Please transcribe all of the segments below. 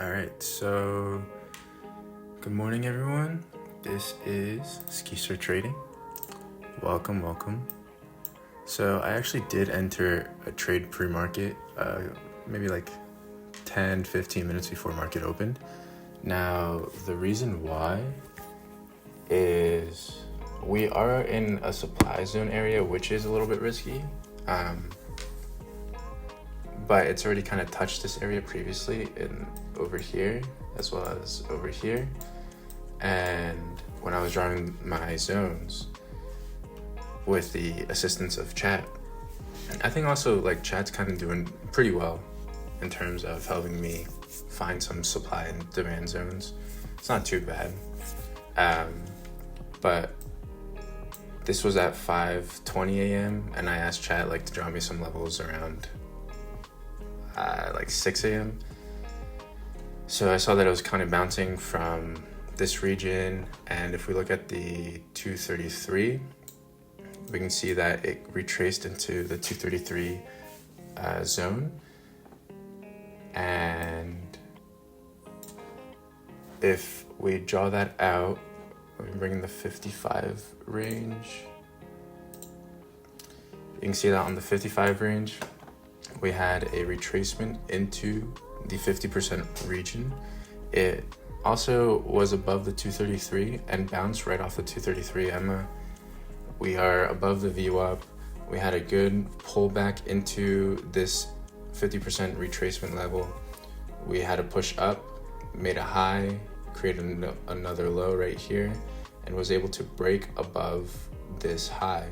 All right, so good morning, everyone. This is Skister Trading. Welcome. So I actually did enter a trade pre-market, maybe like 10-15 minutes before market opened. Now, the reason why is we are in a supply zone area, which is a little bit risky. But it's already kind of touched this area previously in over here as well as over here. And when I was drawing my zones with the assistance of chat, I think also like chat's kind of doing pretty well in terms of helping me find some supply and demand zones. It's not too bad. But this was at 5:20 a.m. and I asked chat like to draw me some levels around like 6 a.m. So I saw that it was kind of bouncing from this region, and if we look at the 233, we can see that it retraced into the 233 zone. And if we draw that out, we bring in the 55 range. You can see that on the 55 range, we had a retracement into the 50% region. It also was above the 233 and bounced right off the 233 EMA. We are above the VWAP. We had a good pullback into this 50% retracement level. We had a push up, made a high, created another low right here, and was able to break above this high.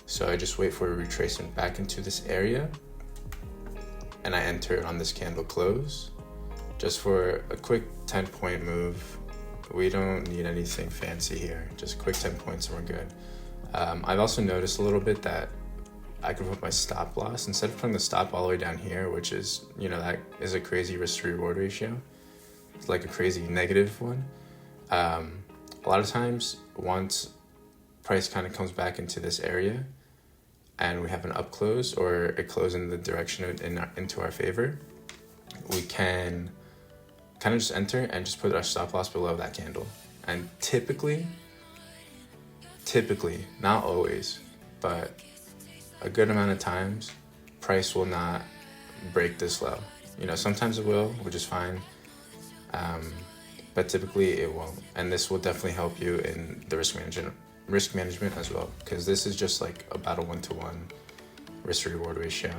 So I just wait for a retracement back into this area, and I enter on this candle close just for a quick 10-point move. We don't need anything fancy here, just quick 10 points and we're good. I've also noticed a little bit that I can put my stop loss instead of putting the stop all the way down here, which is, that is a crazy risk to reward ratio. It's like a crazy negative one. A lot of times once price kind of comes back into this area and we have an up close or it close in the direction into our favor, we can kind of just enter and just put our stop loss below that candle. And typically, not always, but a good amount of times, price will not break this low. Sometimes it will, which is fine, but typically it won't. And this will definitely help you in the risk management as well, because this is just like about a 1-to-1 risk to reward ratio,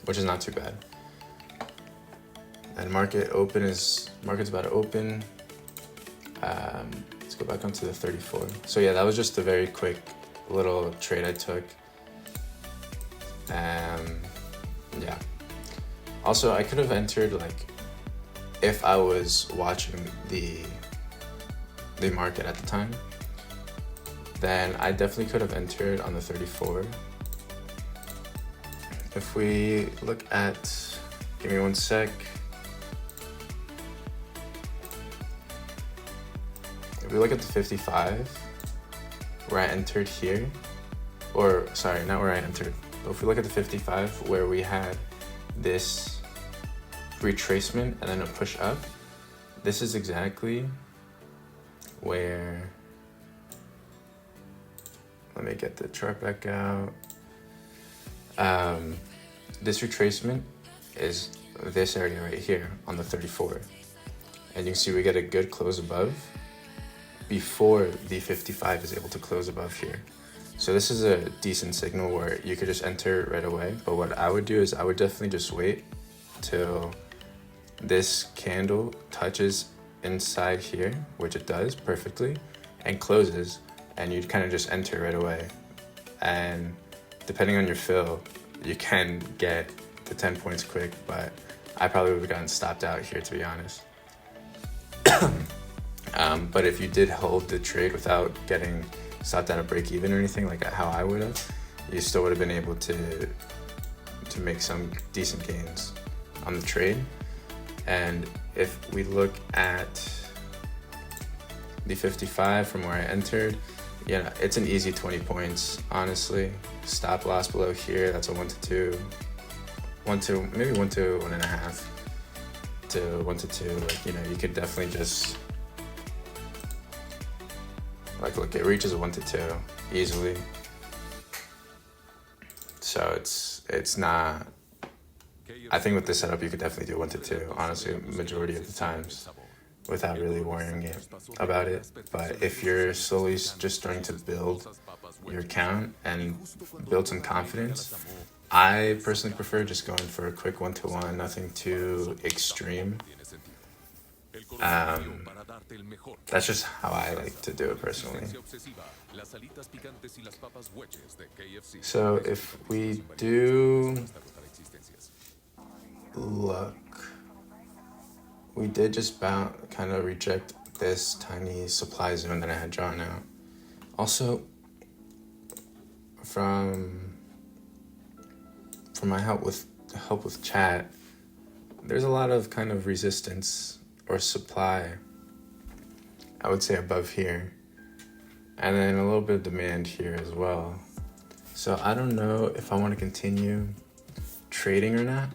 which is not too bad. And market's about to open. Let's go back onto the 34. So yeah, that was just a very quick little trade I took. Yeah. Also, I could have entered like if I was watching the market at the time, then I definitely could have entered on the 34. If we look at, give me one sec. If we look at the 55, where I entered here, or sorry, not where I entered, but if we look at the 55 where we had this retracement and then a push up, this is exactly where, let me get the chart back out. This retracement is this area right here on the 34. And you can see we get a good close above before the 55 is able to close above here. So this is a decent signal where you could just enter right away. But what I would do is I would definitely just wait till this candle touches inside here, which it does perfectly, and closes, and you'd kind of just enter right away. And depending on your fill, you can get to 10 points quick, but I probably would have gotten stopped out here, to be honest. But if you did hold the trade without getting stopped at a break even or anything like how I would have, you still would have been able to make some decent gains on the trade. And if we look at the 55 from where I entered, it's an easy 20 points, honestly. Stop loss below here, that's a 1 to 2, maybe 1 to 1.5. to 1 to 2, like, you know, you could definitely just, like, look, it reaches a 1 to 2 easily. So it's not, I think with this setup, you could definitely do 1 to 2, honestly, majority of the times, without really worrying about it. But if you're slowly just starting to build your account and build some confidence, I personally prefer just going for a quick 1-to-1, nothing too extreme. That's just how I like to do it personally. So if we do look, we did just kind of reject this tiny supply zone that I had drawn out. Also, from my help with chat, there's a lot of kind of resistance or supply, I would say, above here, and then a little bit of demand here as well. So I don't know if I want to continue trading or not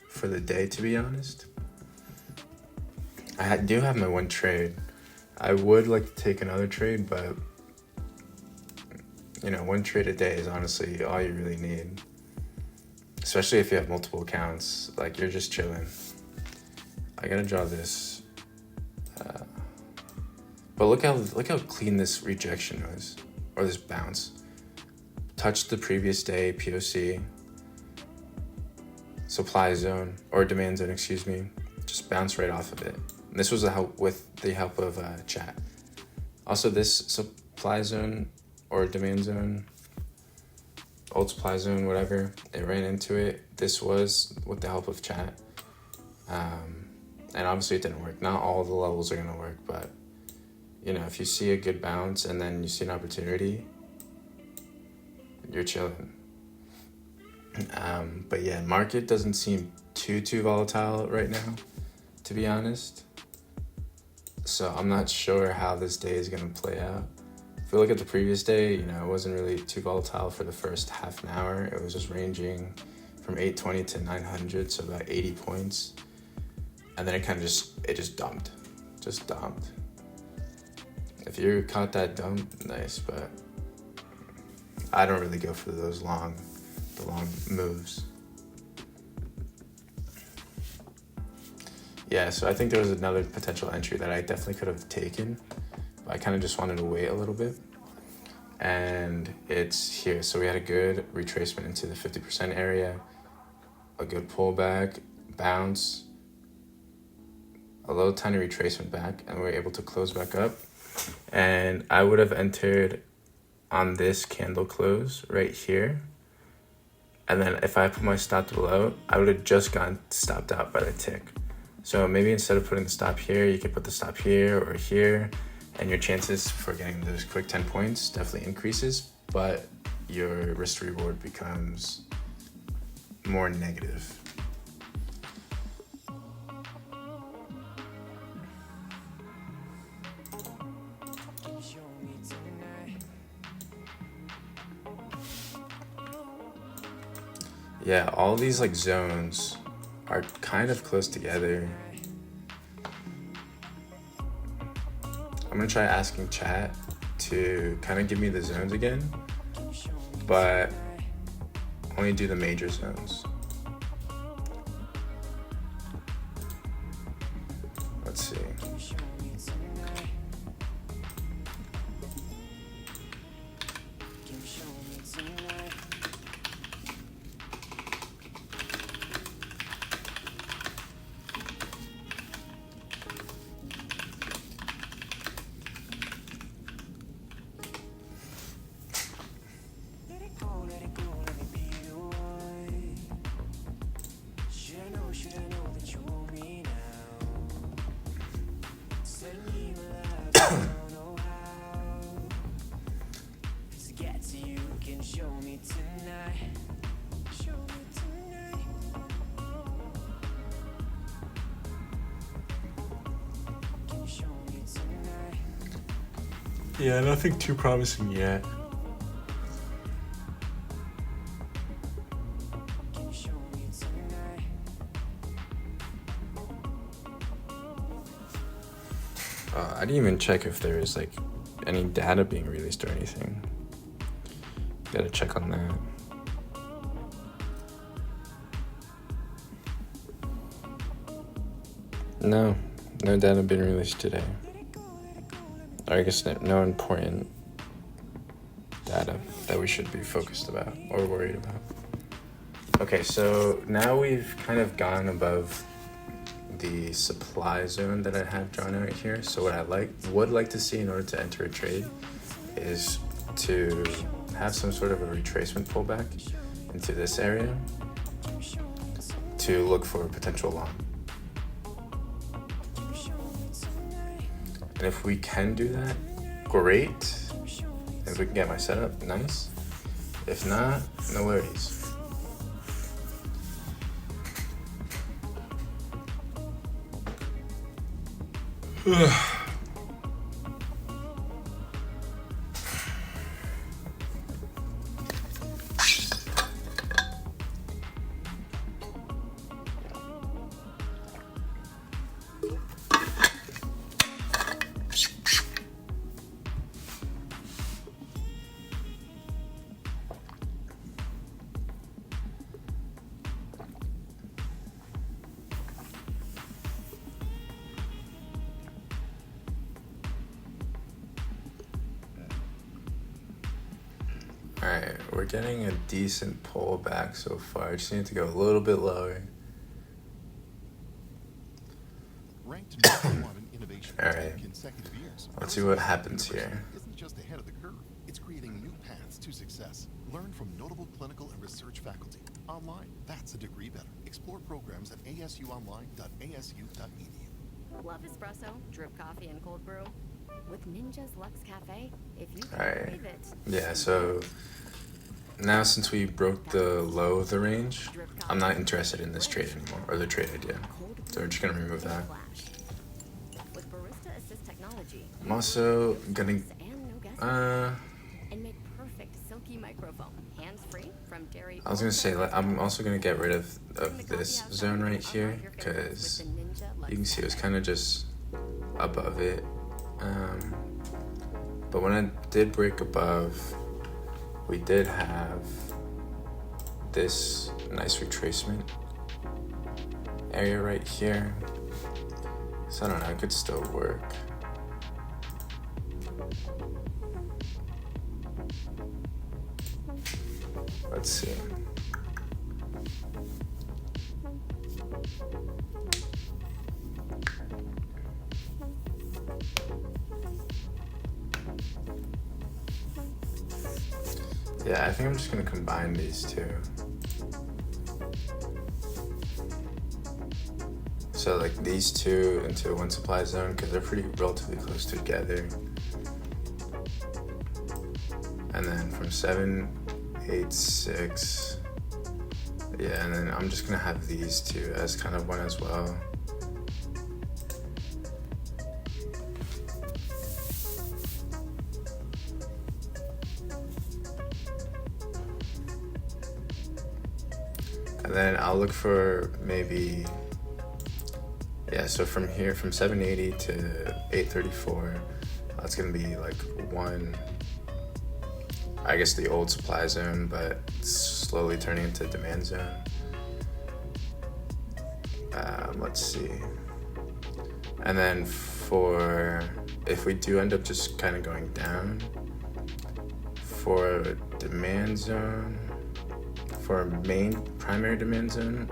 for the day, to be honest. I do have my one trade. I would like to take another trade, but you know, one trade a day is honestly all you really need. Especially if you have multiple accounts, like you're just chilling. I gotta draw this. But look how clean this rejection was, or this bounce. Touched the previous day POC, supply zone, or demand zone, excuse me. Just bounced right off of it. And this was with the help of chat. Also, this supply zone or demand zone, old supply zone, whatever, it ran into it. This was with the help of chat. And obviously it didn't work. Not all the levels are gonna work, but you know, if you see a good bounce and then you see an opportunity, you're chilling. But yeah, market doesn't seem too volatile right now, to be honest. So I'm not sure how this day is gonna play out. If we look at the previous day, you know, it wasn't really too volatile for the first half an hour. It was just ranging from 820 to 900, so about 80 points. And then it kind of just dumped. If you caught that dump, nice, but I don't really go for the long moves. Yeah, so I think there was another potential entry that I definitely could have taken, but I kind of just wanted to wait a little bit. And it's here. So we had a good retracement into the 50% area, a good pullback, bounce, a little tiny retracement back, and we were able to close back up. And I would have entered on this candle close right here. And then if I put my stop below, I would have just gotten stopped out by the tick. So maybe instead of putting the stop here, you could put the stop here or here, and your chances for getting those quick 10 points definitely increases, but your risk to reward becomes more negative. Yeah, all these like zones are kind of close together. I'm gonna try asking chat to kind of give me the zones again, but only do the major zones. Let's see. Yeah, nothing too promising yet. I didn't even check if there is like any data being released or anything. Gotta check on that. No data being released today. Or I guess no important data that we should be focused about or worried about. Okay, so now we've kind of gone above the supply zone that I have drawn out here. So what I would like to see in order to enter a trade is to have some sort of a retracement pullback into this area to look for a potential long. And if we can do that, great. If we can get my setup, nice. If not, no worries. Alright, we're getting a decent pullback so far. I just need to go a little bit lower. Alright, let's see what happens here. Isn't just ahead of the curve. It's creating new paths to success. Learn from notable clinical and research faculty. Online, that's a degree better. Explore programs at asuonline.asu.edu. Love espresso, drip coffee, and cold brew? With Ninja's Luxe Cafe, if you can crave it. Yeah, so now since we broke the low of the range, I'm not interested in this trade anymore, or the trade idea. So we're just gonna remove that. With barista assist technology, I'm also gonna, and make perfect silky microfoam, hands-free from dairy. I was gonna say, I'm also gonna get rid of this zone right here, because you can see it was kind of just above it. But when I did break above, we did have this nice retracement area right here. So I don't know, it could still work. Let's see. Yeah, I think I'm just gonna combine these two. So like these two into one supply zone because they're pretty relatively close together. And then from 786, yeah, and then I'm just gonna have these two as kind of one as well. And then I'll look for maybe, yeah, so from here, from 780 to 834, that's gonna be like one, I guess the old supply zone, but it's slowly turning into demand zone. Let's see. And then for, if we do end up just kind of going down, for demand zone, for main primary demand zone,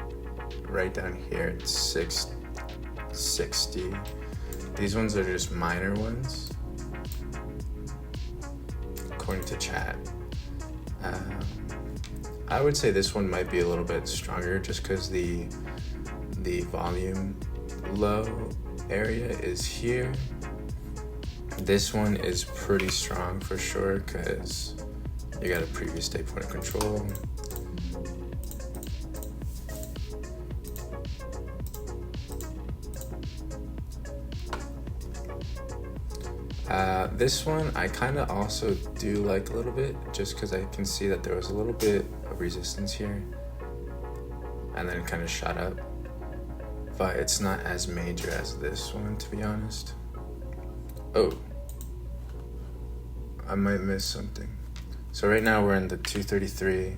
right down here it's 660. These ones are just minor ones, according to chat. I would say this one might be a little bit stronger just because the volume low area is here. This one is pretty strong for sure because you got a previous day point of control. This one I kind of also do like a little bit just because I can see that there was a little bit of resistance here and then it kind of shot up, but it's not as major as this one, to be honest. Oh, I might miss something. So right now we're in the 233.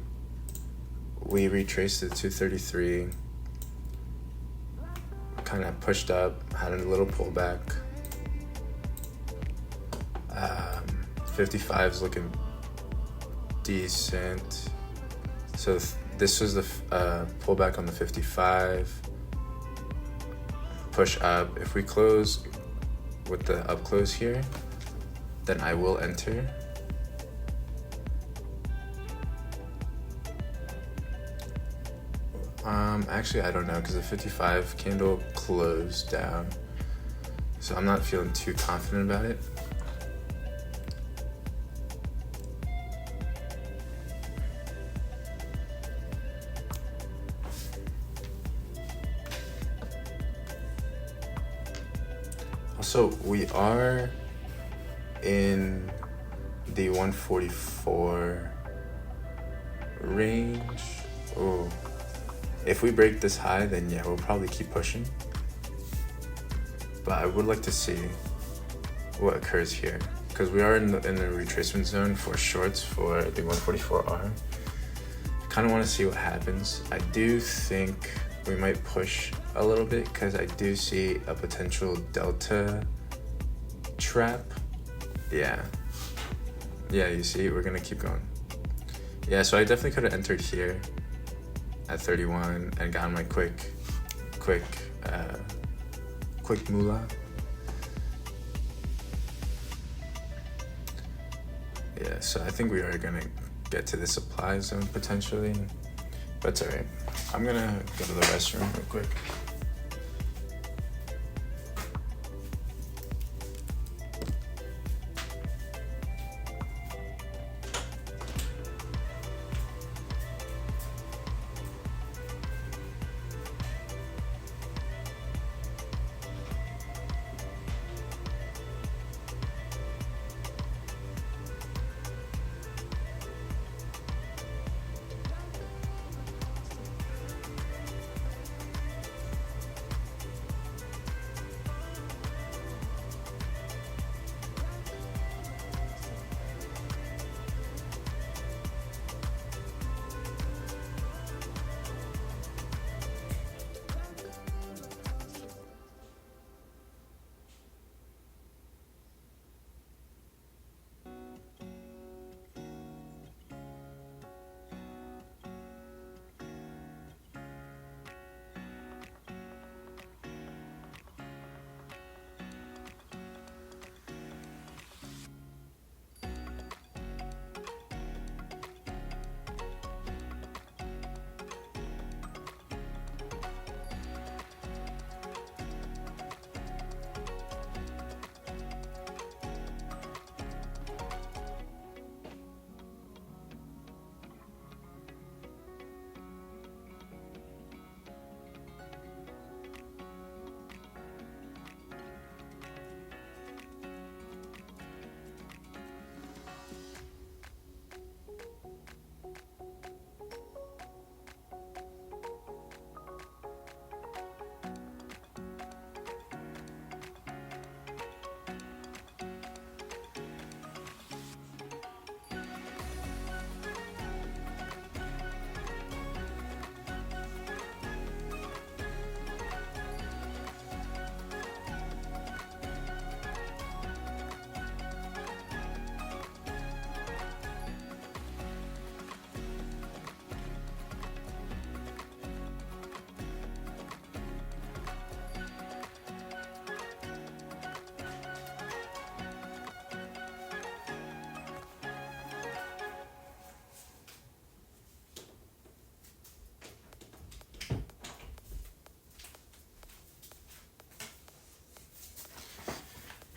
We retraced the 233, kind of pushed up, had a little pullback. 55 is looking decent. So this was the pullback on the 55. Push up. If we close with the up close here, then I will enter. Actually, I don't know, because the 55 candle closed down, so I'm not feeling too confident about it. Also, we are in the 144 range. Oh, if we break this high, then yeah, we'll probably keep pushing. But I would like to see what occurs here, because we are in the retracement zone for shorts for the 144R. Kind of want to see what happens. I do think we might push a little bit, because I do see a potential delta trap. Yeah, you see, we're gonna keep going. Yeah, so I definitely could have entered here at 31 and gotten my quick moolah. Yeah, so I think we are gonna get to the supply zone potentially, but it's alright. I'm gonna go to the restroom real quick.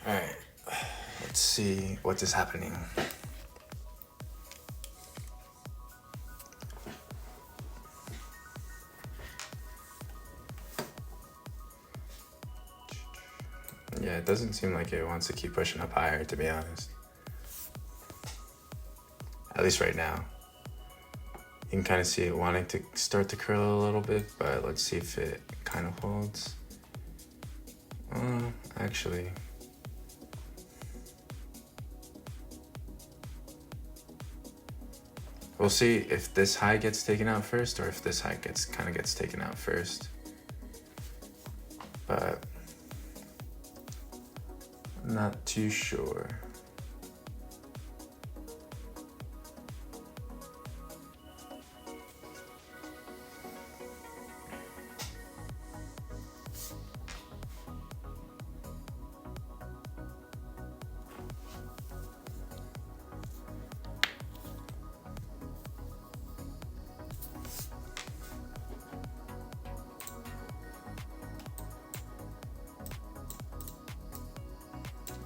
Alright, let's see what is happening. Yeah, it doesn't seem like it wants to keep pushing up higher, to be honest. At least right now. You can kind of see it wanting to start to curl a little bit, but let's see if it kind of holds. Actually, We'll see if this high gets taken out first or if this high kind of gets taken out first. But I'm not too sure.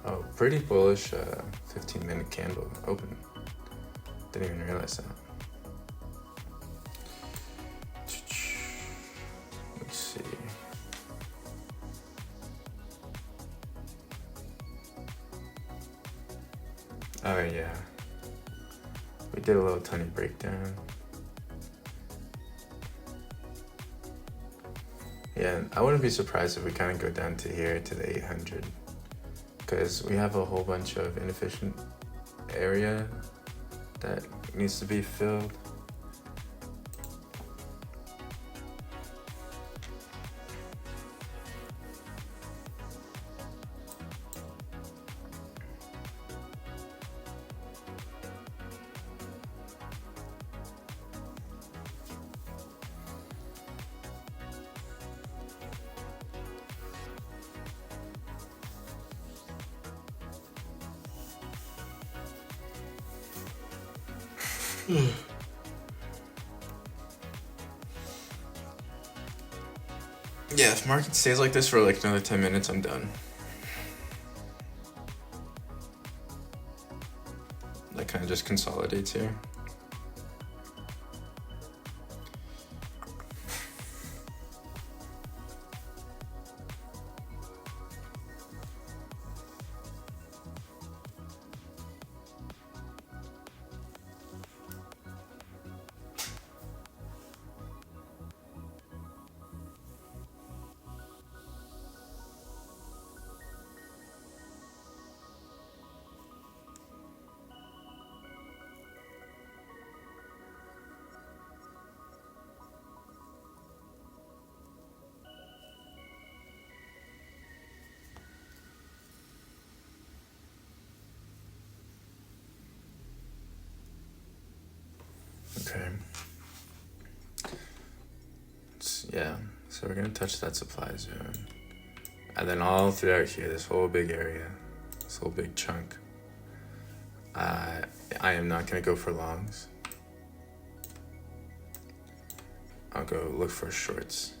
Oh, pretty bullish 15-minute candle open. Didn't even realize that. Let's see. Oh yeah. We did a little tiny breakdown. Yeah, I wouldn't be surprised if we kind of go down to here to the 800. Because we have a whole bunch of inefficient area that needs to be filled. Yeah, if market stays like this for like another 10 minutes, I'm done. Like kind of just consolidates here. Okay. Yeah, so we're gonna touch that supply zone. And then all throughout here, this whole big area, this whole big chunk, I am not gonna go for longs. I'll go look for shorts.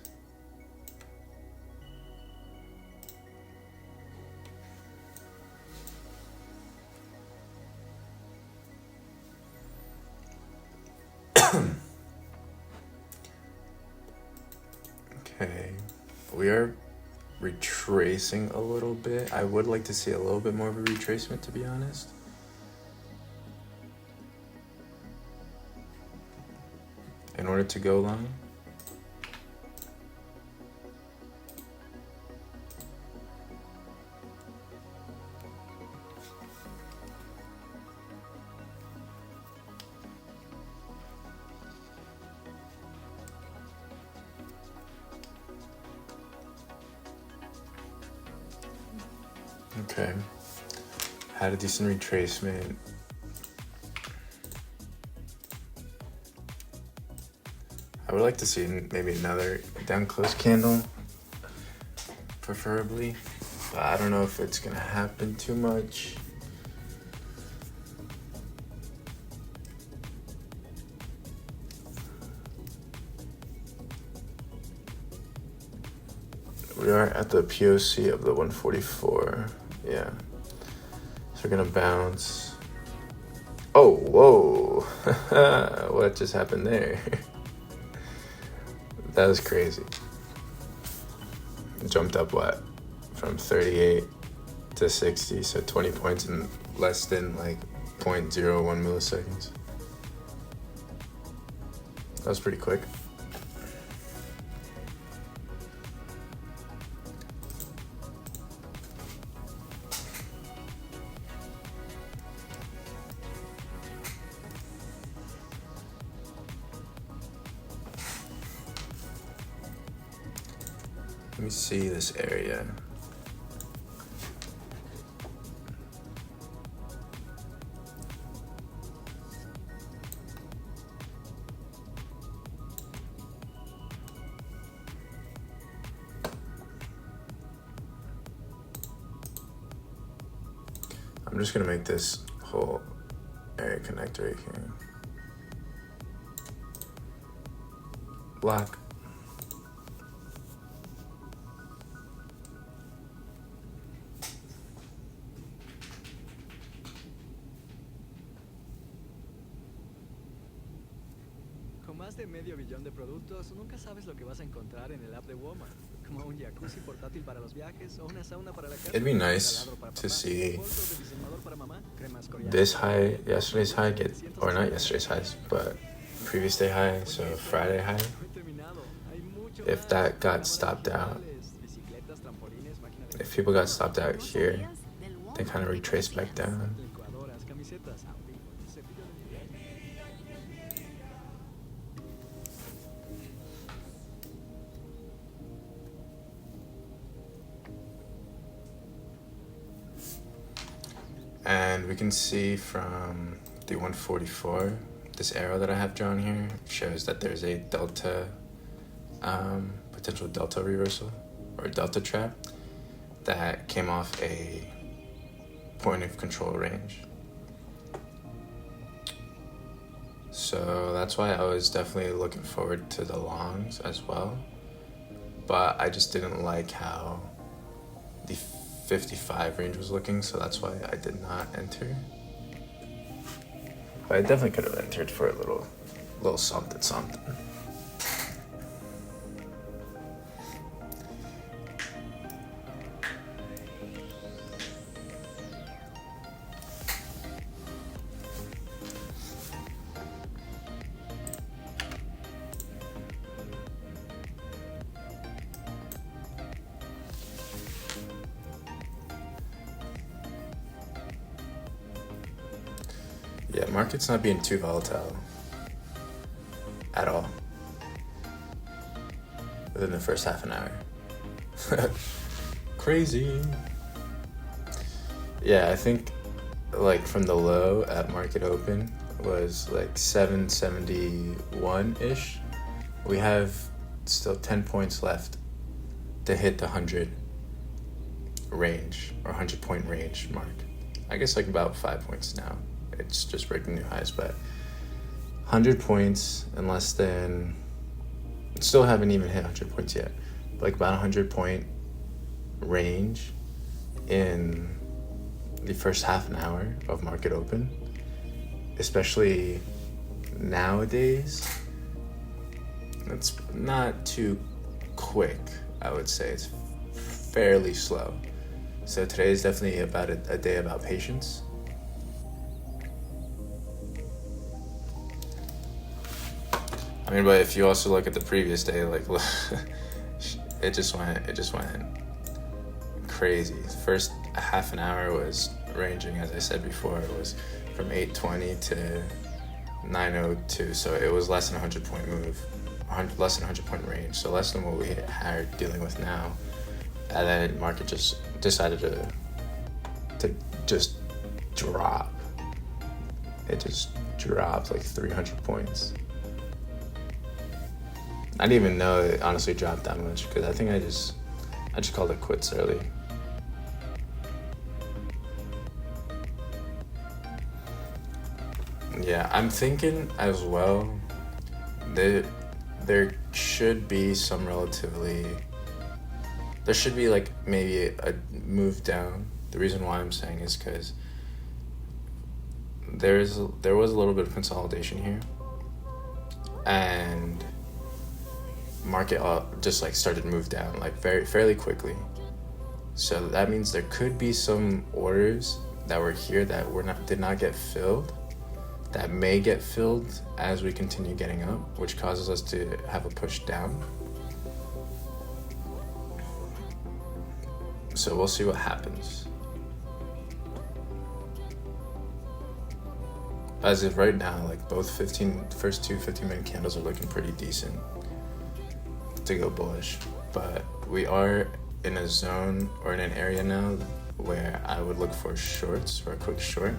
Okay, we are retracing a little bit. I would like to see a little bit more of a retracement, to be honest. In order to go long. Okay, had a decent retracement. I would like to see maybe another down close candle, preferably, but I don't know if it's gonna happen too much. We are at the POC of the 144. Yeah. So we're gonna bounce. Oh, whoa. What just happened there? That was crazy. Jumped up what? From 38 to 60, so 20 points in less than like 0.01 milliseconds. That was pretty quick. me see this area. I'm just gonna make this whole area connector right here black. Con más de medio billón de productos, nunca sabes lo que vas a encontrar en el app de Walmart. Como un jacuzzi portátil para los viajes o una sauna para la casa. It'd be nice to see this high, yesterday's high get, or not yesterday's highs, but previous day high, so Friday high. If that got stopped out, if people got stopped out here, they kind of retrace back down. And we can see from the 144, this arrow that I have drawn here shows that there's a delta, potential delta reversal or delta trap that came off a point of control range. So that's why I was definitely looking forward to the longs as well. But I just didn't like how the 55 range was looking, so that's why I did not enter. But I definitely could have entered for a little something. Yeah, market's not being too volatile at all within the first half an hour. Crazy. Yeah, I think like from the low at market open was like 771-ish. We have still 10 points left to hit the 100 range or 100 point range mark. I guess like about 5 points now. It's just breaking new highs, but 100 points in less than, still haven't even hit 100 points yet, but like about 100 point range in the first half an hour of market open, especially nowadays, it's not too quick. I would say it's fairly slow. So today is definitely about a day about patience. I mean, but if you also look at the previous day, like it just went crazy. The first half an hour was ranging, as I said before, it was from 820 to 902, so it was less than 100 point move, less than 100 point range, so less than what we are dealing with now. And then market just decided to just drop. It just dropped like 300 points. I didn't even know it honestly dropped that much because I think I just called it quits early. Yeah, I'm thinking as well that there should be some there should be like maybe a move down. The reason why I'm saying is because there was a little bit of consolidation here, and market just like started to move down like fairly quickly. So that means there could be some orders that were here that did not get filled, that may get filled as we continue getting up, which causes us to have a push down. So we'll see what happens. As of right now, like both first two 15-minute candles are looking pretty decent to go bullish, but we are in a zone or in an area now where I would look for shorts or a quick short.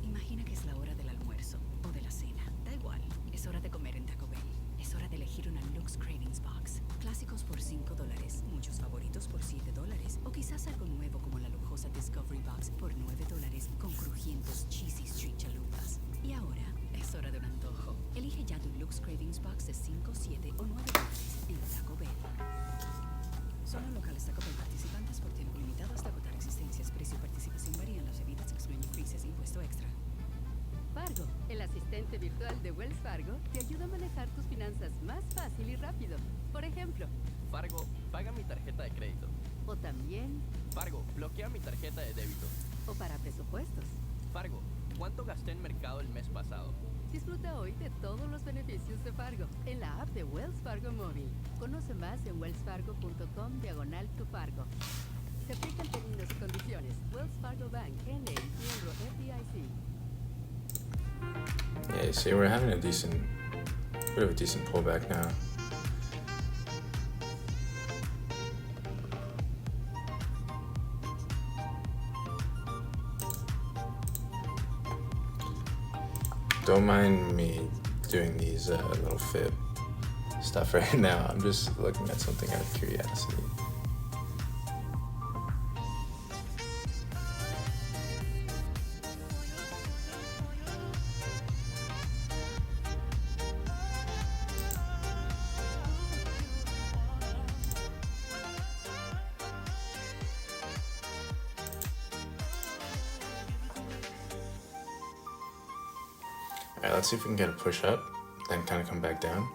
Imagina que es la hora del almuerzo o de la cena. Da igual, es hora de comer en Taco Bell. Es hora de elegir una Lux Cravings Box. Clásicos por $5, muchos favoritos por $7, o quizás algo nuevo como la lujosa Discovery Box por $9 con crujientes cheesy street chalupas. Y ahora es hora de un antojo. Elige ya tu Lux Cravings Box de $5, $7 o $9 en Taco Bell. Solo en locales Taco Bell participantes por tiempo limitado hasta agotar existencias. Precio y participación varían. Las bebidas excluyen freezes e impuesto extra. Fargo, el asistente virtual de Wells Fargo, te ayuda a manejar tus finanzas más fácil y rápido. Por ejemplo, Fargo, paga mi tarjeta de crédito. o también, Fargo, bloquea mi tarjeta de débito. o para presupuestos. Fargo, ¿cuánto gasté en mercado el mes pasado? Disfruta hoy de todos los beneficios de Fargo en la app de Wells Fargo Móvil. Conoce más en wellsfargo.com/tufargo. Se aplican términos y condiciones. Wells Fargo Bank, N.A., miembro FDIC. Yeah, see, we're having a bit of a decent pullback now. Don't mind me doing these little fib stuff right now. I'm just looking at something out of curiosity. Alright, let's see if we can get a push up, then kind of come back down.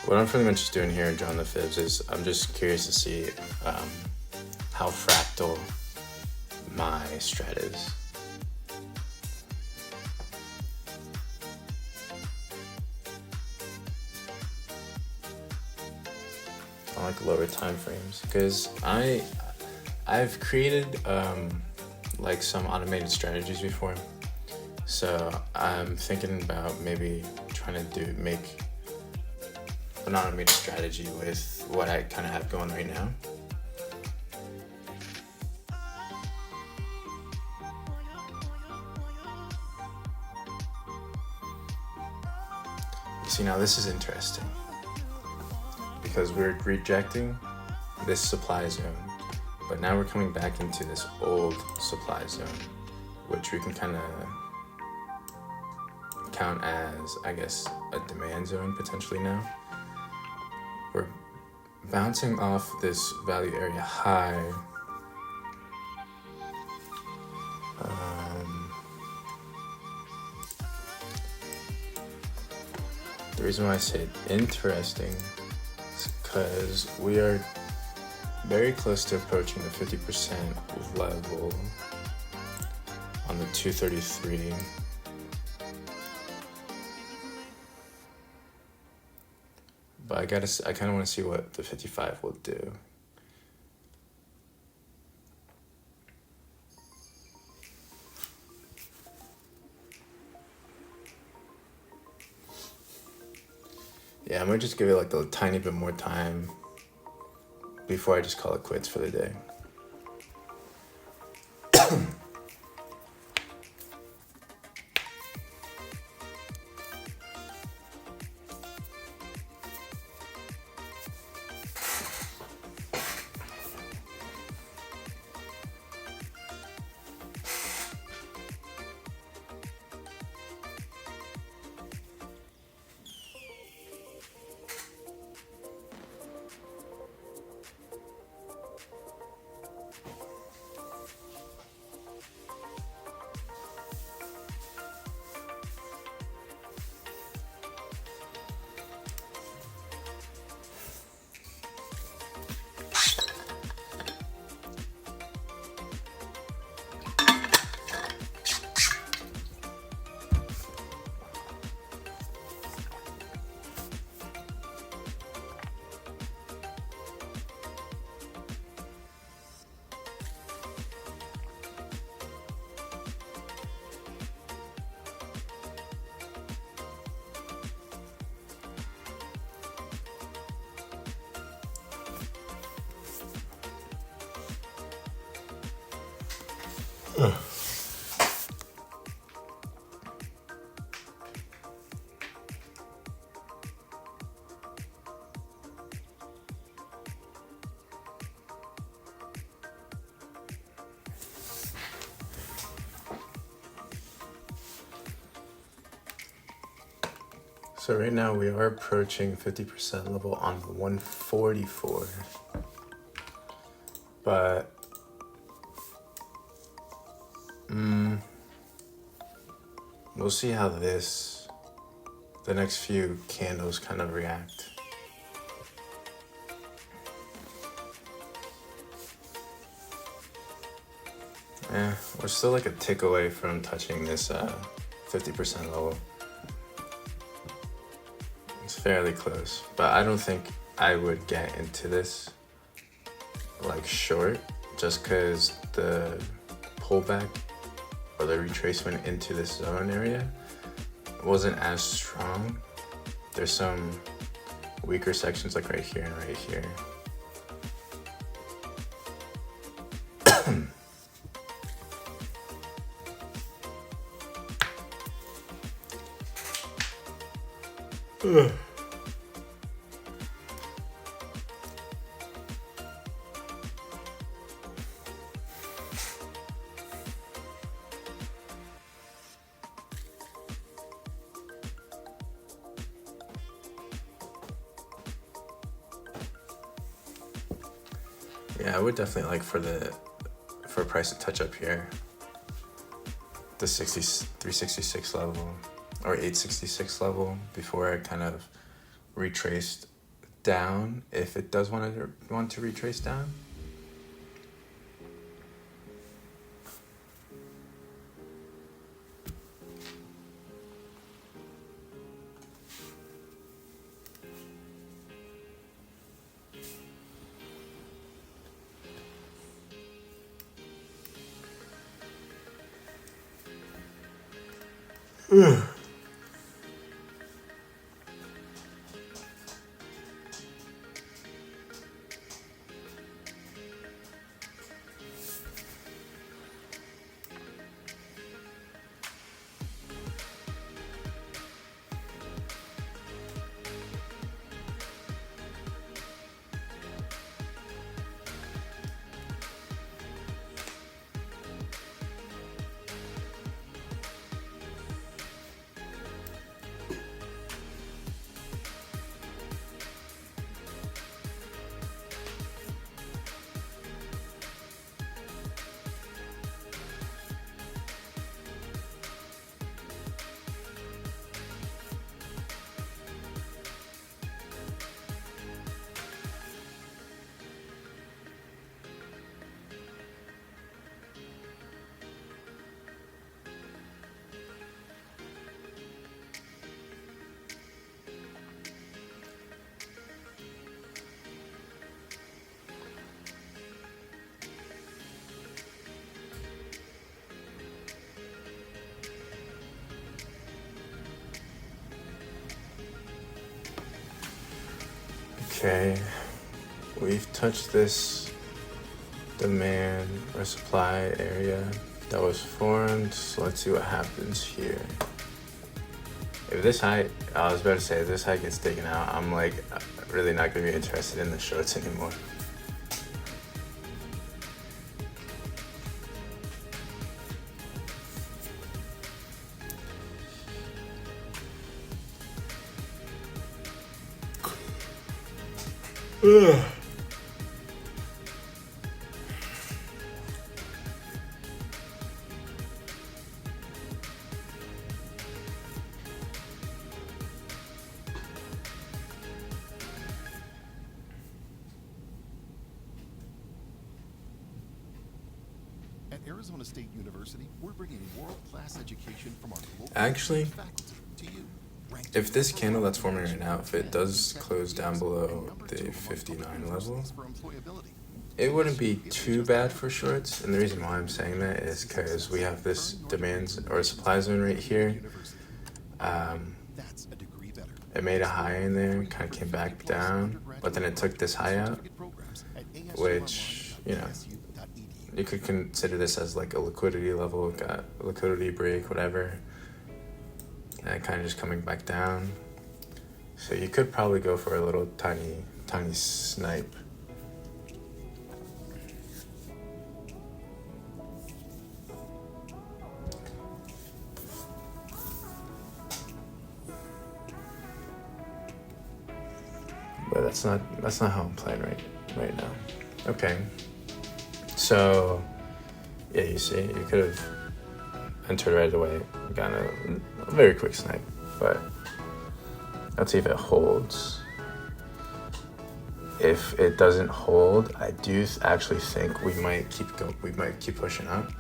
What I'm pretty much just doing here, drawing the fibs, is I'm just curious to see how fractal my strat is. On like lower time frames, because I've created like some automated strategies before, so I'm thinking about maybe trying to make an automated strategy with what I kind of have going right now. See, now this is interesting because we're rejecting this supply zone, But now we're coming back into this old supply zone, which we can kind of count as, I guess, a demand zone potentially now. We're bouncing off this value area high. The reason why I say interesting is because we are very close to approaching the 50% level on the 233. But I kind of want to see what the 55 will do. Yeah, I'm gonna just give it like a tiny bit more time before I just call it quits for the day. So right now we are approaching 50% level on the 144. But we'll see how the next few candles kind of react. Yeah, we're still like a tick away from touching this 50% level. It's fairly close, but I don't think I would get into this like short, just because the pullback or the retracement into this zone area wasn't as strong. There's some weaker sections like right here and right here. Yeah, I would definitely like for price to touch up here. The 366 level or 866 level before I kind of retraced down, if it does want to retrace down. Okay, we've touched this demand or supply area that was formed, so let's see what happens here. If this high, I was about to say, if this high gets taken out, I'm like really not gonna be interested in the shorts anymore. Ugh. At Arizona State University, we're bringing world-class education from our global Actually, faculty to you. Ranked if this number candle one that's forming right now, if it does in close down below number the two among 59 public level, universities for employability. it wouldn't be too bad for shorts. And the reason why I'm saying that is because we have this demand or supply zone right here. That's a degree better. It made a high in there, kind of came back down, but then it took this high out, which, you know, you could consider this as like a liquidity level, got a liquidity break, whatever, and kind of just coming back down. So you could probably go for a little tiny snipe. But that's not how I'm playing right now. Okay. So yeah, you see, you could have entered right away, gotten a very quick snipe, but let's see if it holds. If it doesn't hold, I do actually think we might keep pushing up.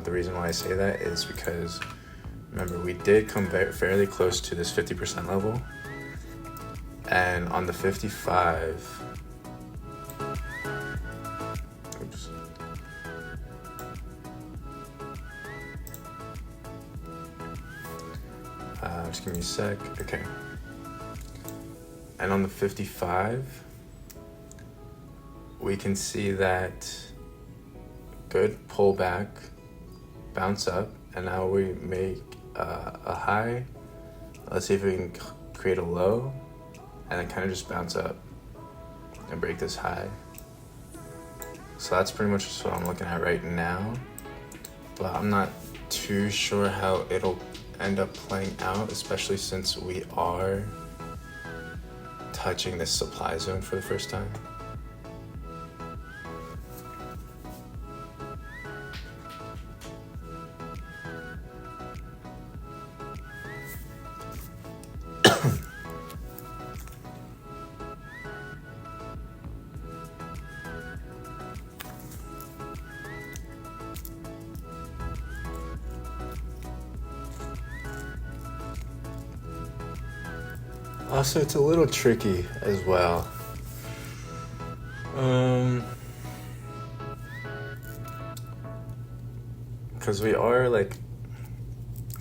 The reason why I say that is because remember, we did come fairly close to this 50% level. And on the 55, oops. Just give me a sec. Okay. And on the 55, we can see that good pullback, bounce up, and now we make a high. Let's see if we can create a low. And then kind of just bounce up and break this high. So that's pretty much what I'm looking at right now. But I'm not too sure how it'll end up playing out, especially since we are touching this supply zone for the first time. Also, it's a little tricky as well. Because we are like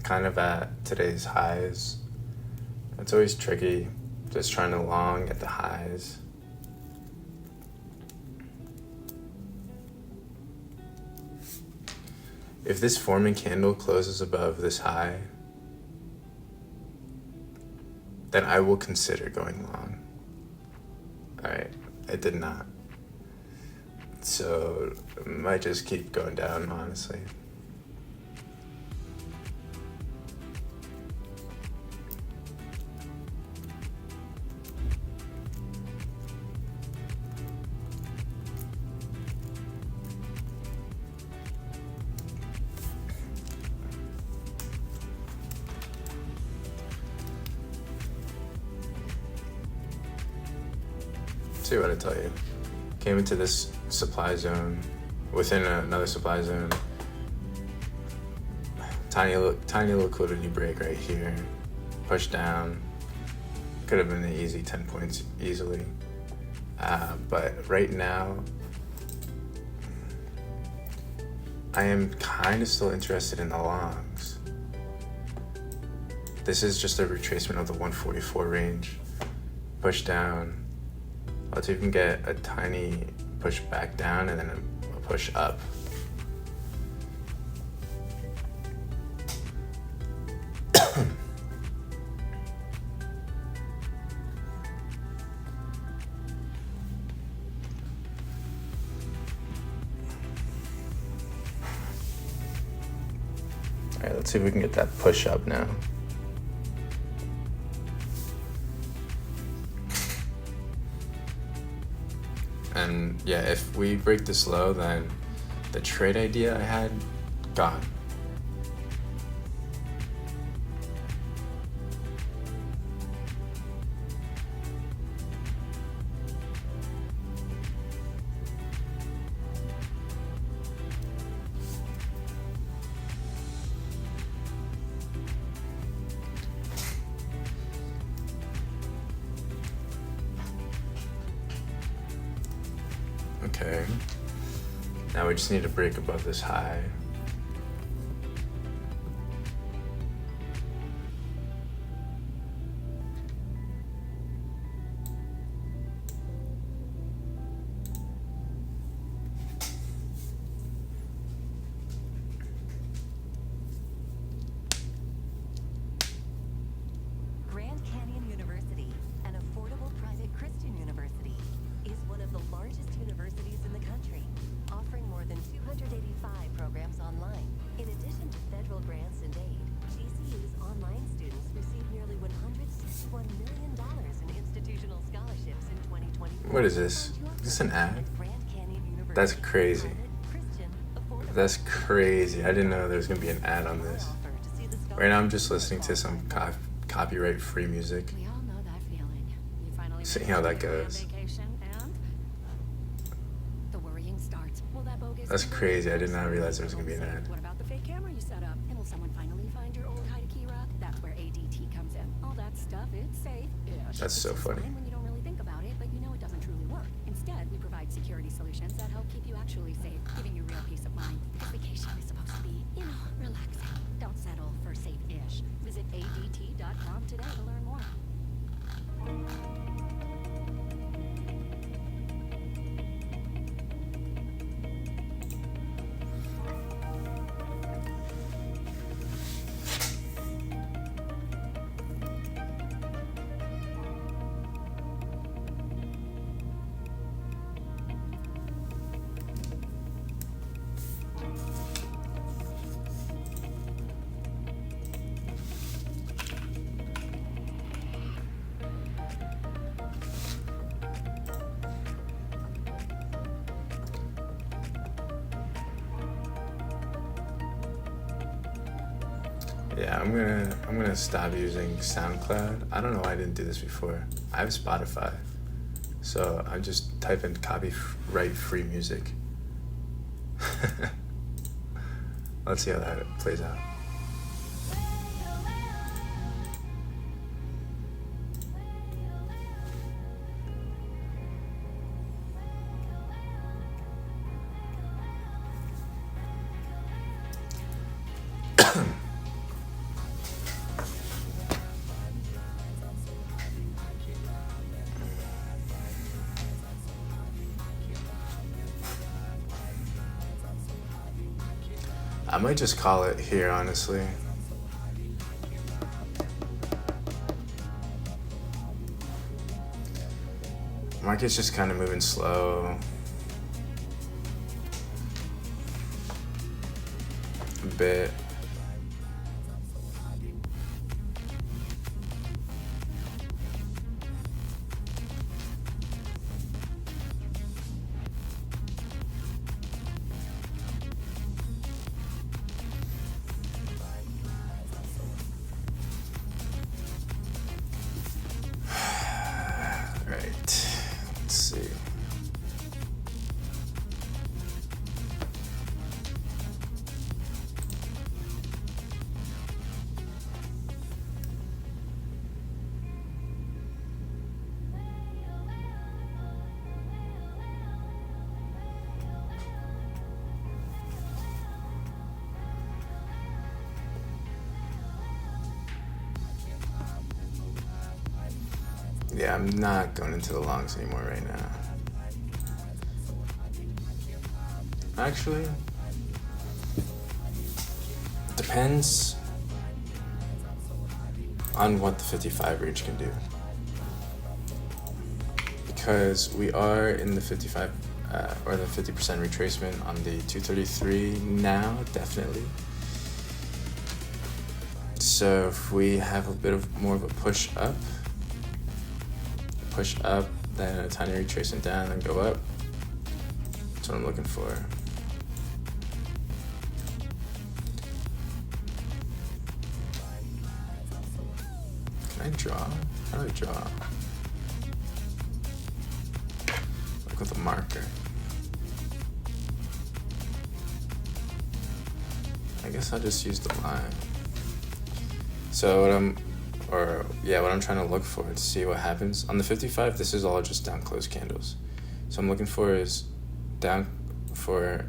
kind of at today's highs. It's always tricky just trying to long at the highs. If this forming candle closes above this high, then I will consider going long. Alright, it did not. So, I might just keep going down, honestly. See what I tell you. Came into this supply zone, within another supply zone. Tiny liquidity break right here. Push down. Could have been an easy 10 points easily. But right now, I am kind of still interested in the longs. This is just a retracement of the 144 range. push down. Let's see if we can get a tiny push back down and then a push up. All right, let's see if we can get that push up now. And yeah, if we break this low, then the trade idea I had, gone. Okay, now we just need to break above this high. Grand Canyon University, an affordable private Christian university, is one of the largest universities in the country, offering more than 285 programs online. In addition to federal grants and aid, GCU's online students received nearly $161 million in institutional scholarships in 2024. What is this? Is this an ad? Grand Canyon University, That's crazy. private, Christian, affordable. That's crazy. I didn't know there was gonna be an ad on this. Right now I'm just listening to some copyright-free music. We all know that feeling. You finally See made how it that to your goes. vacation and the worrying starts. Will that bogus That's number crazy. I did not save realize there was your gonna be an old ad. save? What about the fake camera you set up? And will someone finally find your old Hidekira? That's where ADT comes in. All that stuff, it's safe. That's so funny. Fine when you don't really think about it, but you know it doesn't truly work. Instead, we provide security solutions that help keep you actually safe, giving you real peace of mind. Because vacation is supposed to be, relaxing. Don't settle for safe-ish. Visit ADT.com today to learn more. Yeah, I'm gonna stop using SoundCloud. I don't know why I didn't do this before. I have Spotify, so I just type in copyright free music. Let's see how that plays out. I might just call it here, honestly. Market's just kind of moving slow. A bit. Yeah, I'm not going into the longs anymore right now. Actually, depends on what the 55 range can do. Because we are in the 55 or the 50% retracement on the 233 now, definitely. So if we have a bit of more of a push up, then a tiny retracement down and go up, that's what I'm looking for. Can I draw? How do I draw? Like with a marker. I guess I'll just use the line. So what I'm trying to look for to see what happens. On the 55, this is all just down close candles. So I'm looking for is down for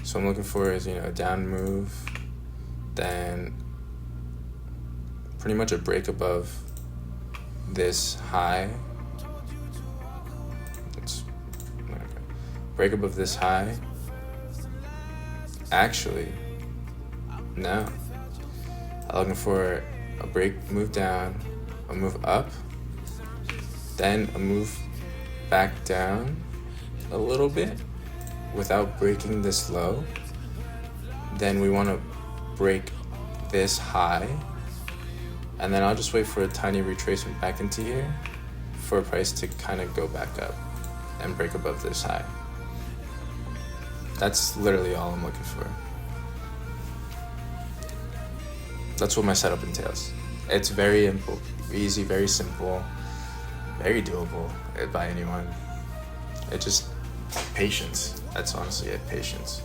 so I'm looking for is, a down move, then pretty much a break above this high. Break above this high. Actually, no. I'm looking for a break, move down, a move up, then a move back down a little bit without breaking this low. Then we want to break this high, and then I'll just wait for a tiny retracement back into here for a price to kind of go back up and break above this high. That's literally all I'm looking for. That's what my setup entails. It's very easy, very simple, very doable by anyone. It just, patience. That's honestly it, patience.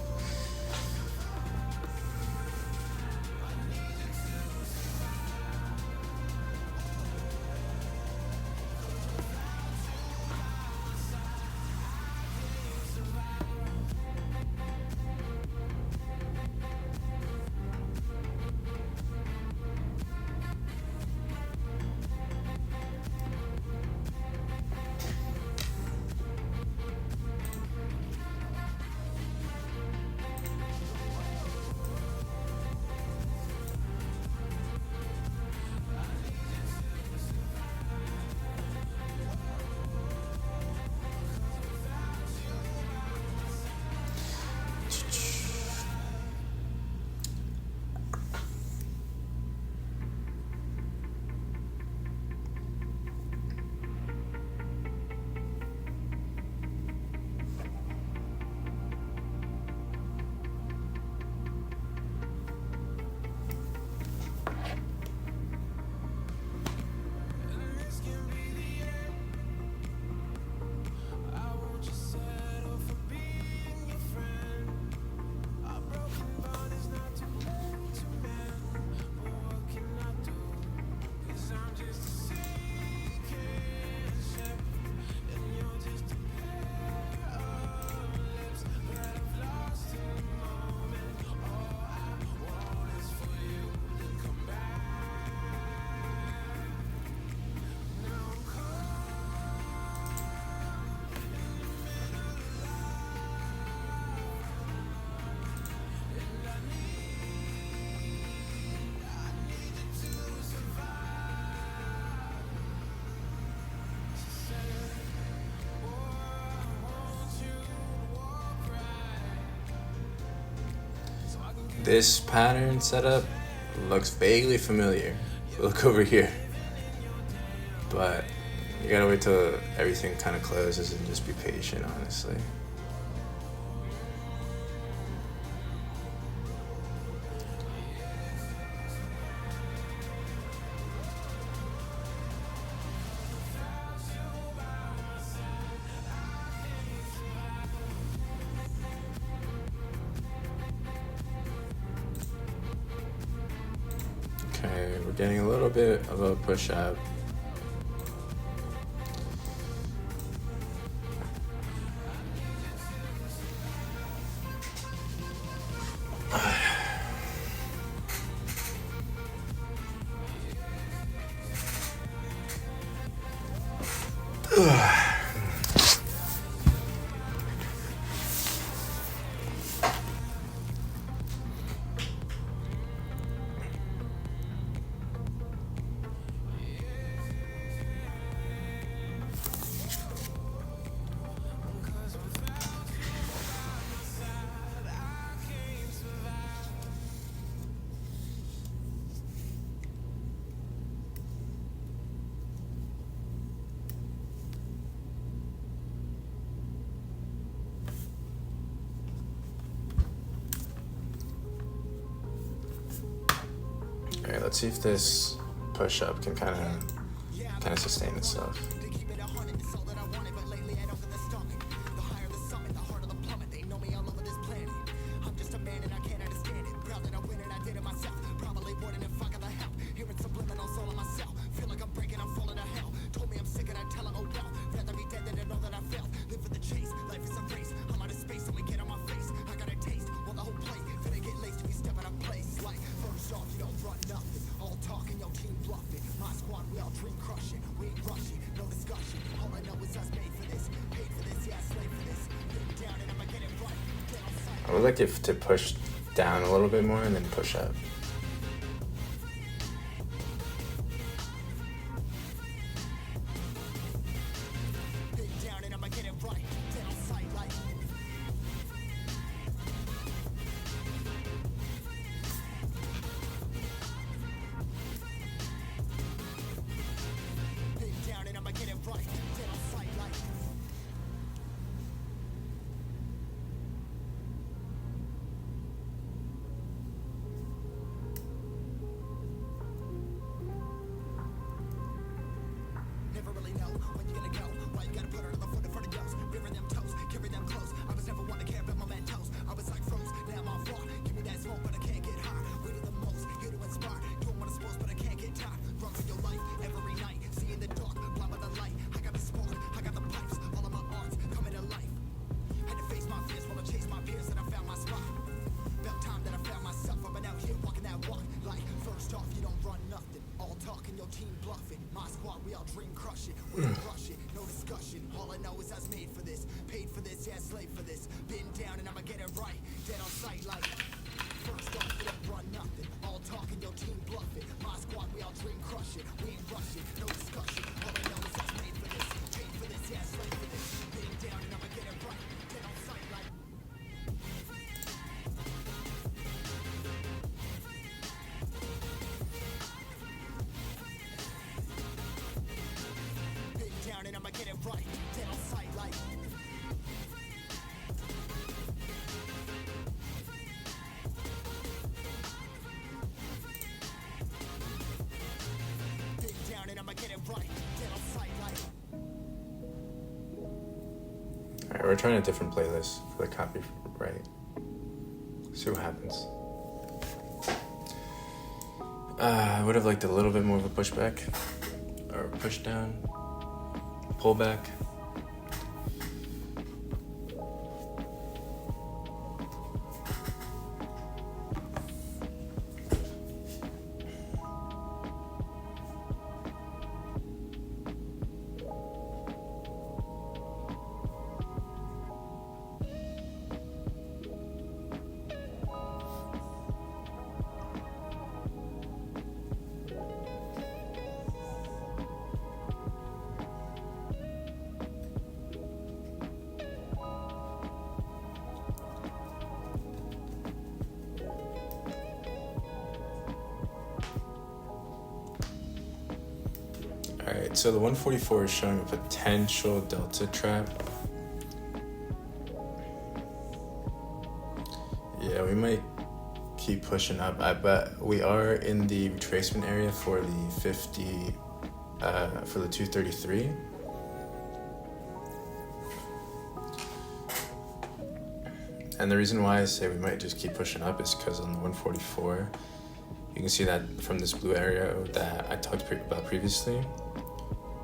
This pattern setup looks vaguely familiar. Look over here. But you gotta wait till everything kind of closes and just be patient, honestly. Okay, we're getting a little bit of a push up. let's see if this push up can kind of sustain itself. I would like it to push down a little bit more and then push up. Alright, we're trying a different playlist for the copyright. See what happens. I would have liked a little bit more of a pushback or push down, pullback. Alright, so the 144 is showing a potential delta trap. Yeah, we might keep pushing up, but we are in the retracement area for the 50, for the 233. And the reason why I say we might just keep pushing up is because on the 144, you can see that from this blue area that I talked about previously,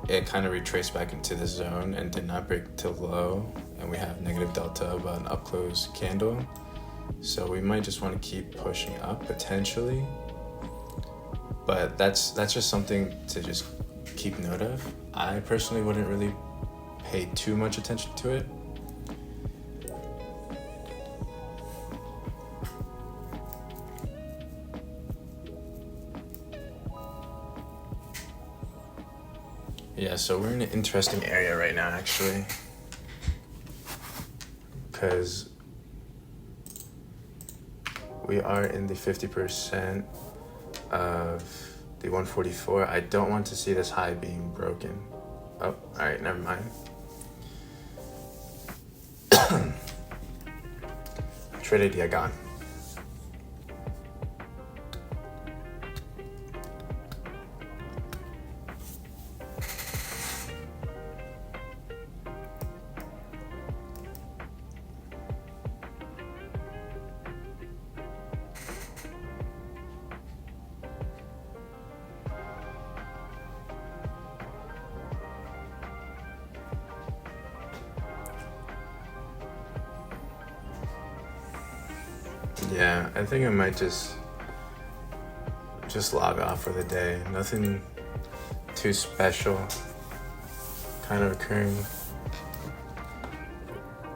it kind of retraced back into the zone and did not break till low, and we have negative delta about an up close candle. So we might just want to keep pushing up potentially, but that's just something to just keep note of. I personally wouldn't really pay too much attention to it. Yeah, so we're in an interesting area right now, actually, because we are in the 50% of the 144. I don't want to see this high being broken. Oh, all right, never mind. Trade idea gone. Yeah, I think I might just log off for the day. Nothing too special kind of occurring.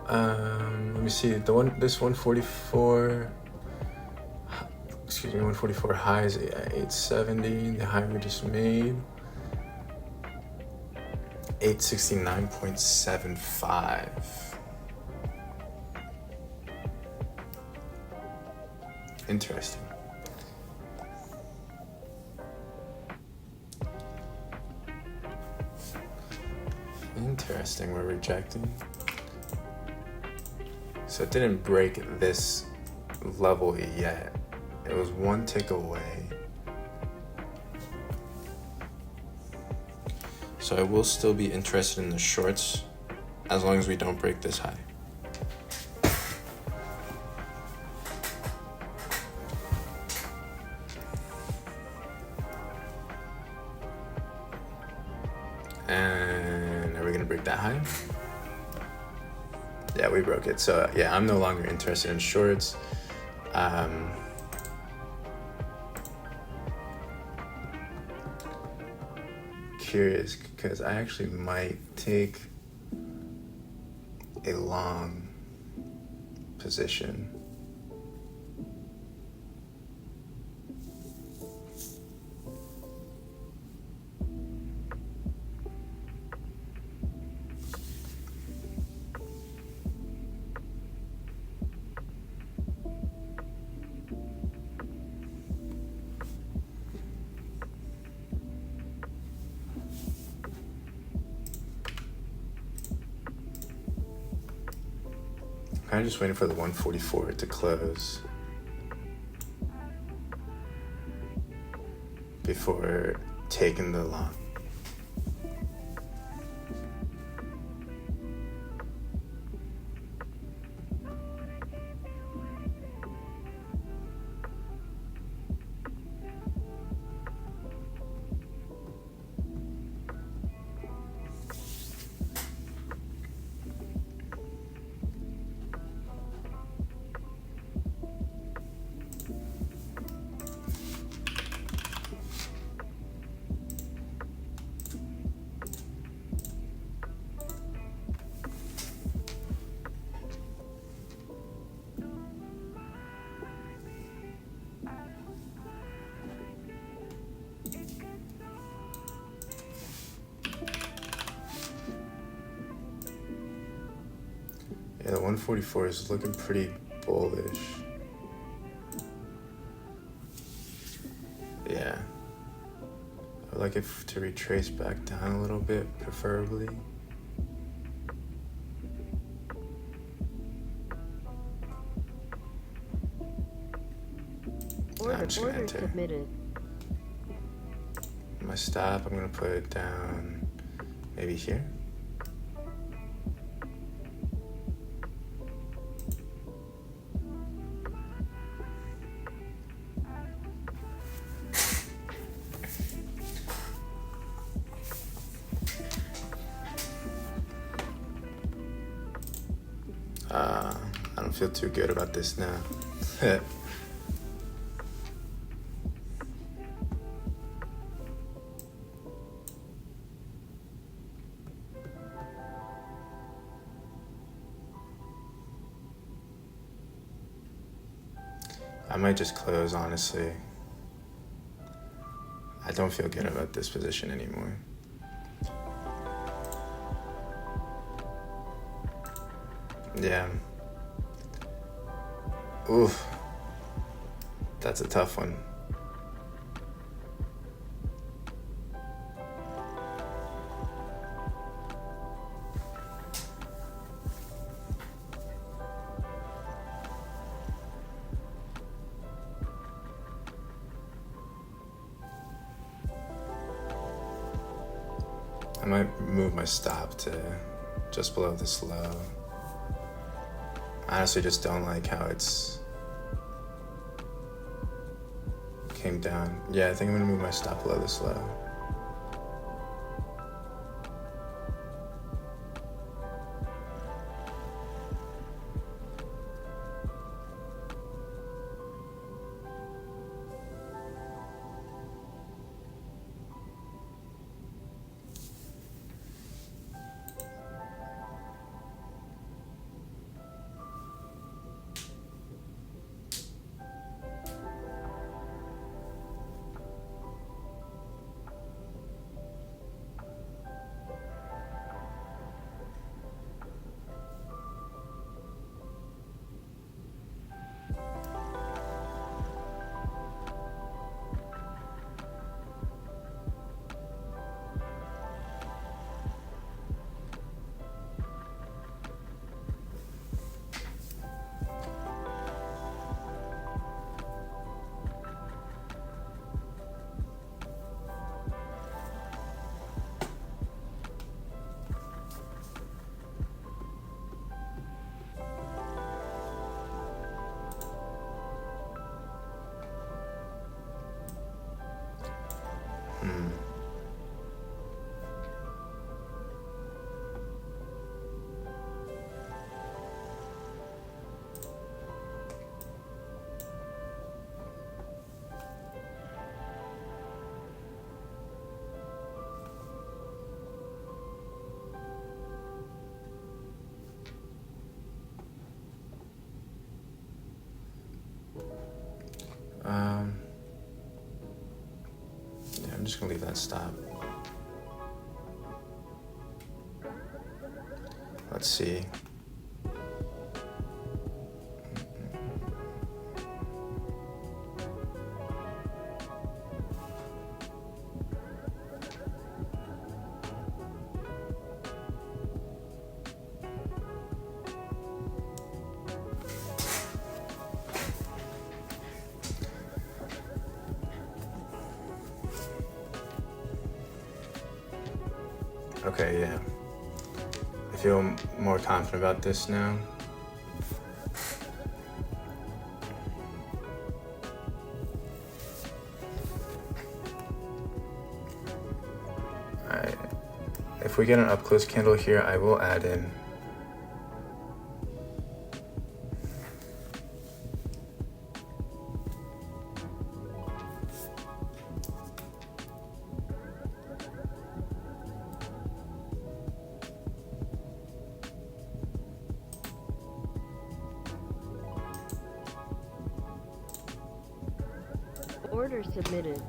Let me see. This 144. Excuse me, 144 high is 870. The high we just made 869.75. Interesting. Interesting, we're rejecting. So it didn't break this level yet. It was one tick away. So I will still be interested in the shorts as long as we don't break this high. And are we gonna break that high? Yeah, we broke it. So yeah, I'm no longer interested in shorts. Curious because I actually might take a long position. I'm just waiting for the 144 to close before taking the long. Yeah, the 144 is looking pretty bullish. Yeah. I'd like it to retrace back down a little bit, preferably. Order submitted. My stop, I'm gonna put it down maybe here. I don't feel too good about this now. I might just close, honestly. I don't feel good about this position anymore. Yeah. Oof. That's a tough one. I might move my stop to just below this low. I honestly just don't like how it's came down. Yeah, I think I'm gonna move my stop below this low. gonna leave that stop. Let's see. Okay, yeah. I feel more confident about this now. Alright. If we get an up close candle here, I will add in. Order submitted.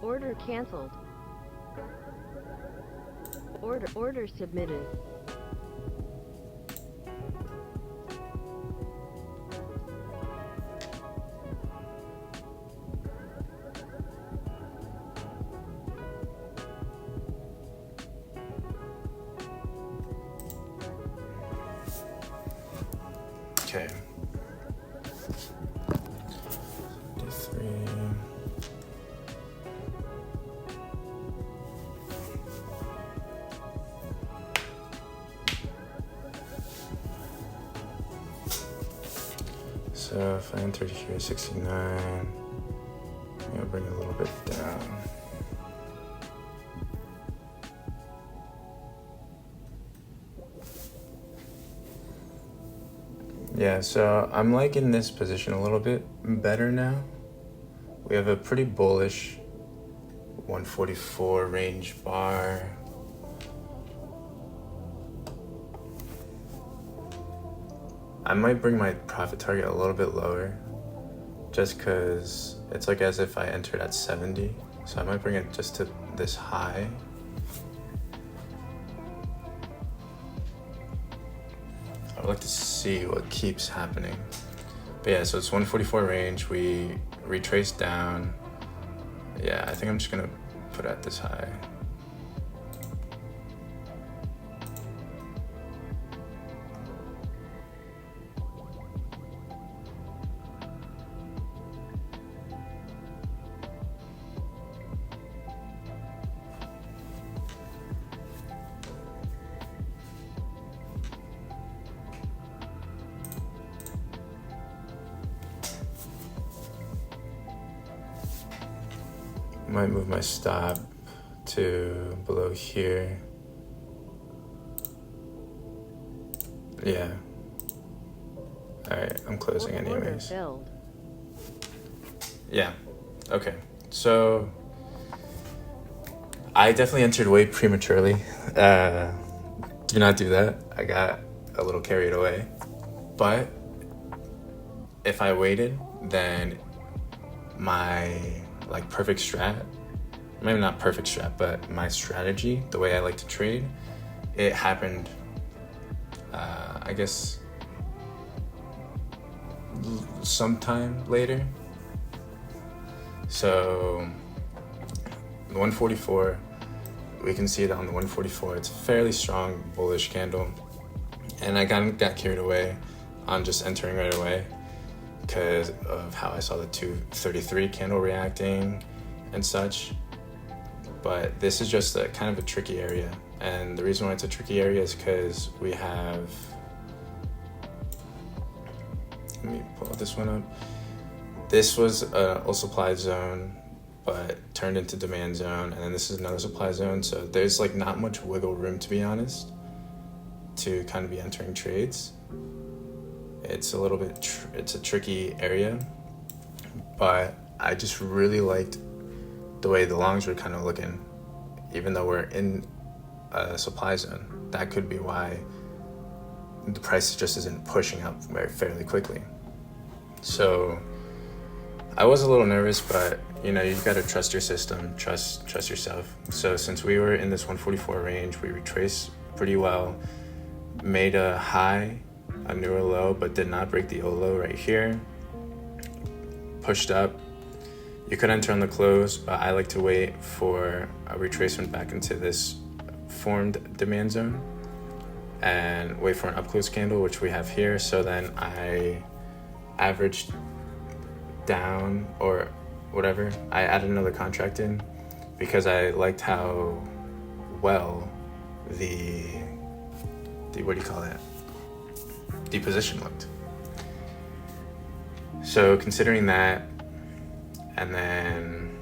Order canceled. Order submitted. Okay. 53. So if I entered here 69, I'll bring it a little bit down. Yeah, so I'm liking this position a little bit better now. We have a pretty bullish 144 range bar. I might bring my profit target a little bit lower just because it's like as if I entered at 70. So I might bring it just to this high. I would like to see what keeps happening. But yeah, so it's 144 range. We retrace down. Yeah, I think I'm just gonna put it at this high. Might move my stop to below here. Yeah. Alright, I'm closing anyways. Filled. Yeah. Okay. So I definitely entered way prematurely. Do not do that. I got a little carried away. But if I waited, then my perfect strat, maybe not perfect strat, but my strategy, the way I like to trade, it happened, I guess, sometime later. So the 144, we can see it on the 144. It's a fairly strong bullish candle, and I got carried away on just entering right away because of how I saw the 233 candle reacting and such. But this is just a kind of a tricky area, and the reason why it's a tricky area is because we have, let me pull this one up. This was a supply zone but turned into demand zone, and then this is another supply zone, so there's not much wiggle room, to be honest, to kind of be entering trades. It's a little bit, it's a tricky area, but I just really liked the way the longs were kind of looking, even though we're in a supply zone. That could be why the price just isn't pushing up fairly quickly. So I was a little nervous, but you know, you've got to trust your system, trust yourself. So since we were in this 144 range, we retraced pretty well, made a high, a newer low, but did not break the old low right here. Pushed up. You could enter on the close, but I like to wait for a retracement back into this formed demand zone and wait for an up close candle, which we have here. So then I averaged down, or whatever, I added another contract in because I liked how well the what do you call that? The position looked. So considering that, and then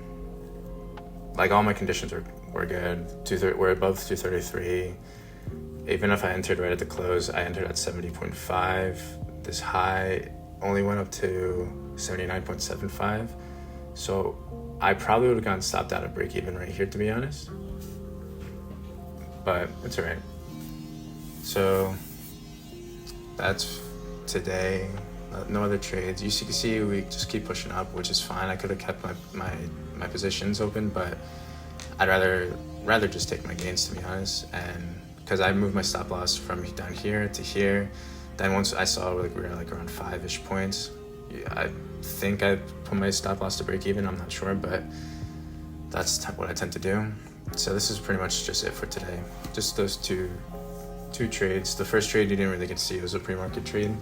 like all my conditions were good. We're above 233. Even if I entered right at the close, I entered at 70.5. This high only went up to 79.75. So I probably would have gotten stopped out of break even right here, to be honest. But it's all right. So that's today. No other trades. You can see we just keep pushing up, which is fine. I could have kept my positions open, but I'd rather just take my gains, to be honest. And because I moved my stop loss from down here to here, then once I saw like we were like around 5-ish points, I think I put my stop loss to break even. I'm not sure, but that's what I tend to do. So this is pretty much just it for today. Just those two trades. The first trade you didn't really get to see. It was a pre-market trade,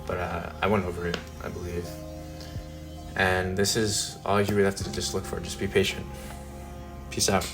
but I went over it, I believe. And this is all you really have to just look for. Just be patient. Peace out.